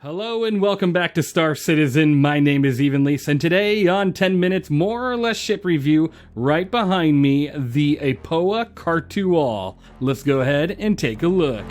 Hello and welcome back to Star Citizen. My name is Evenlease, and today on 10 Minutes More or Less Ship Review, right behind me, the AOPOA KHARTU-AL. Let's go ahead and take a look.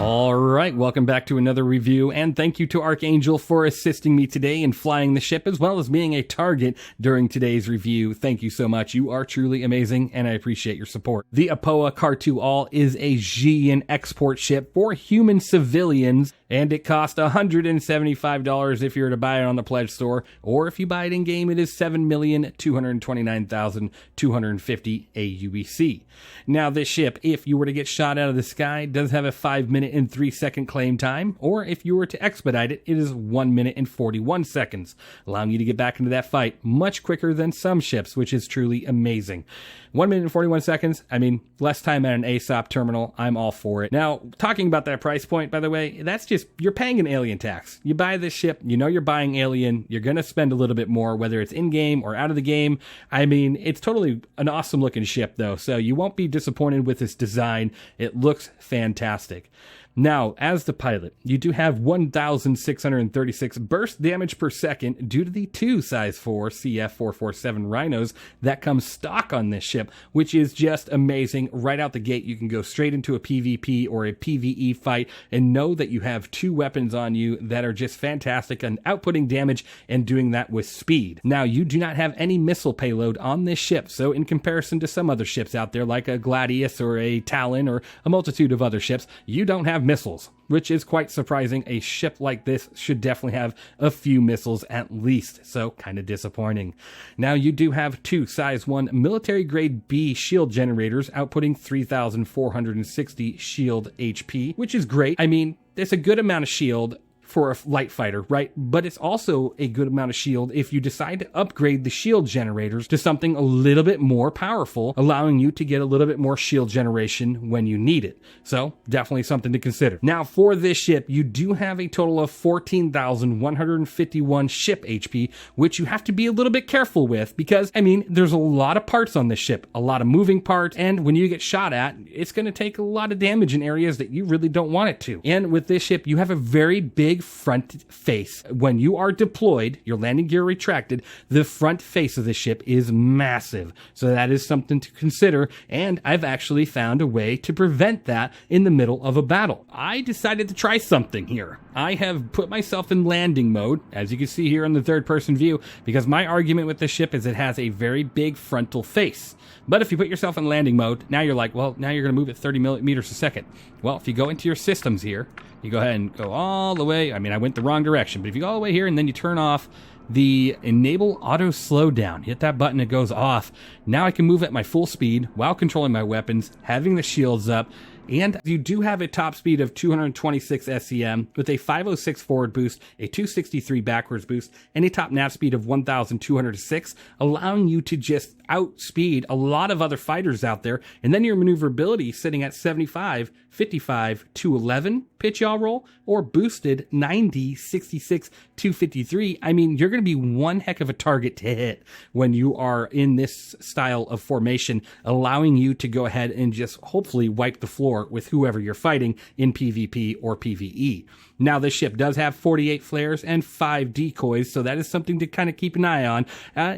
Alright, welcome back to another review, and thank you to Archangel for assisting me today in flying the ship, as well as being a target during today's review. Thank you so much. You are truly amazing, and I appreciate your support. The AOPOA KHARTU-AL is a Xian export ship for human civilians, and it costs $175 if you were to buy it on the Pledge Store, or if you buy it in-game, it is $7,229,250 aUEC. Now, this ship, if you were to get shot out of the sky, does have a 5-minute and 3-second claim time, or if you were to expedite it, it is 1 minute and 41 seconds, allowing you to get back into that fight much quicker than some ships, which is truly amazing. 1 minute and 41 seconds, I mean, less time at an ASOP terminal, I'm all for it. Now, talking about that price point, by the way, that's just, you're paying an alien tax. You buy this ship, you know you're buying alien, you're going to spend a little bit more, whether it's in-game or out of the game. I mean, it's totally an awesome looking ship though, so you won't be disappointed with its design. It looks fantastic. Now, as the pilot, you do have 1,636 burst damage per second due to the two size 4 CF447 Rhinos that come stock on this ship, which is just amazing. Right out the gate, you can go straight into a PvP or a PvE fight and know that you have two weapons on you that are just fantastic and outputting damage and doing that with speed. Now, you do not have any missile payload on this ship, so in comparison to some other ships out there like a Gladius or a Talon or a multitude of other ships, you don't have missiles, which is quite surprising. A ship like this should definitely have a few missiles at least, so kind of disappointing. Now, you do have two size 1 military grade B shield generators outputting 3,460 shield HP, which is great. I mean, it's a good amount of shield for a light fighter, right? But it's also a good amount of shield if you decide to upgrade the shield generators to something a little bit more powerful, allowing you to get a little bit more shield generation when you need it. So definitely something to consider. Now, for this ship, you do have a total of 14,151 ship HP, which you have to be a little bit careful with because, I mean, there's a lot of parts on this ship, a lot of moving parts, and when you get shot at, it's going to take a lot of damage in areas that you really don't want it to. And with this ship, you have a very big front face. When you are deployed, your landing gear retracted, the front face of the ship is massive. So that is something to consider, and I've actually found a way to prevent that in the middle of a battle. I decided to try something here. I have put myself in landing mode, as you can see here in the third-person view, because my argument with this ship is it has a very big frontal face. But if you put yourself in landing mode, now you're like, well, now you're going to move at 30 meters a second. Well, if you go into your systems here, you go ahead and go all the way. I mean, I went the wrong direction, but if you go all the way here and then you turn off the enable auto slowdown, hit that button, it goes off. Now I can move at my full speed while controlling my weapons, having the shields up. And you do have a top speed of 226 SCM with a 506 forward boost, a 263 backwards boost, and a top nav speed of 1,206, allowing you to just outspeed a lot of other fighters out there. And then your maneuverability sitting at 75, 55, 211 pitch yaw roll, or boosted 90, 66, 253. I mean, you're going to be one heck of a target to hit when you are in this style of formation, allowing you to go ahead and just hopefully wipe the floor with whoever you're fighting in PvP or PvE. Now, this ship does have 48 flares and 5 decoys, so that is something to kind of keep an eye on.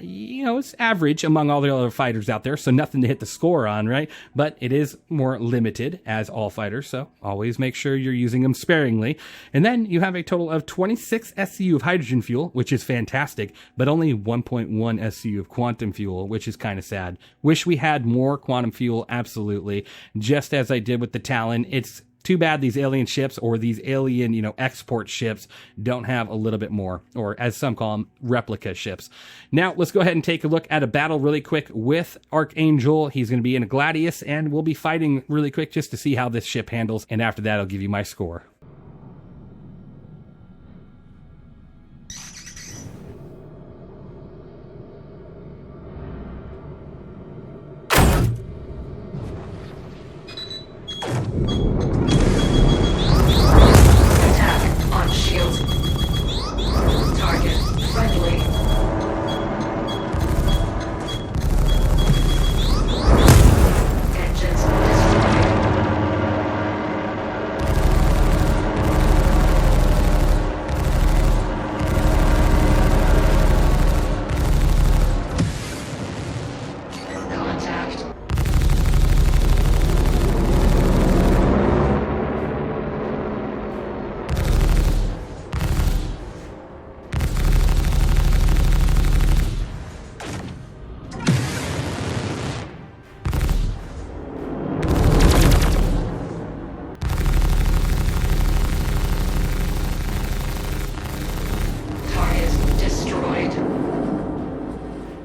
You know, it's average among all the other fighters out there, so nothing to hit the score on, right? But it is more limited, as all fighters, so always make sure you're using them sparingly. And then you have a total of 26 SCU of hydrogen fuel, which is fantastic, but only 1.1 SCU of quantum fuel, which is kind of sad. Wish we had more quantum fuel, absolutely. Just as I did with the Talon, it's Too bad these alien ships or these alien, export ships don't have a little bit more, or as some call them, replica ships. Now, let's go ahead and take a look at a battle really quick with Archangel. He's going to be in a Gladius, and we'll be fighting really quick just to see how this ship handles, and after that, I'll give you my score.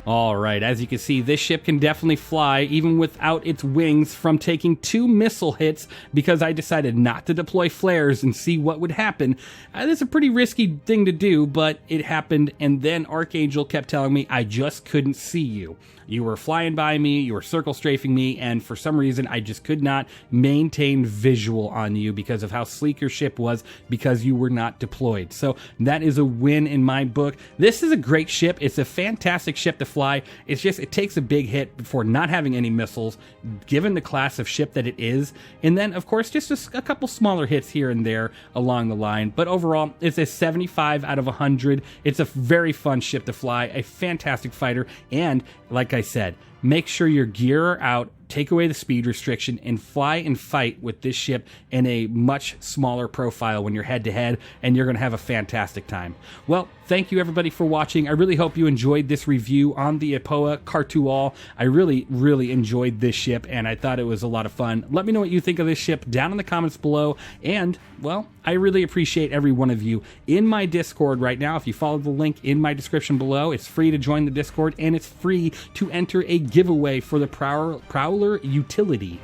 Alright, as you can see, this ship can definitely fly even without its wings from taking 2 missile hits because I decided not to deploy flares and see what would happen. That's a pretty risky thing to do, but it happened, and then Archangel kept telling me I just couldn't see you. You were flying by me, you were circle strafing me, and for some reason I just could not maintain visual on you because of how sleek your ship was because you were not deployed. So that is a win in my book. This is a great ship. It's a fantastic ship to fly. It's just, it takes a big hit for not having any missiles, given the class of ship that it is. And then, of course, just a couple smaller hits here and there along the line. But overall, it's a 75 out of 100. It's a very fun ship to fly, a fantastic fighter, and like I said, make sure your gear are out, take away the speed restriction, and fly and fight with this ship in a much smaller profile when you're head-to-head, and you're going to have a fantastic time. Well, thank you everybody for watching. I really hope you enjoyed this review on the AOPOA KHARTU-AL. I really, really enjoyed this ship, and I thought it was a lot of fun. Let me know what you think of this ship down in the comments below, and, well, I really appreciate every one of you in my Discord right now. If you follow the link in my description below, it's free to join the Discord, and it's free to enter a giveaway for the Prowler utility.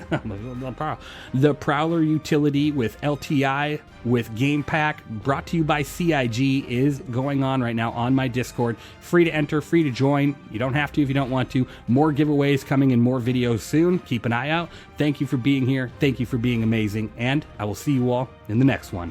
The Prowler utility with LTI with Game Pack, brought to you by CIG, is going on right now on my Discord. Free to enter, free to join. You don't have to if you don't want to. More giveaways coming in more videos soon. Keep an eye out. Thank you for being here. Thank you for being amazing. And I will see you all in the next one.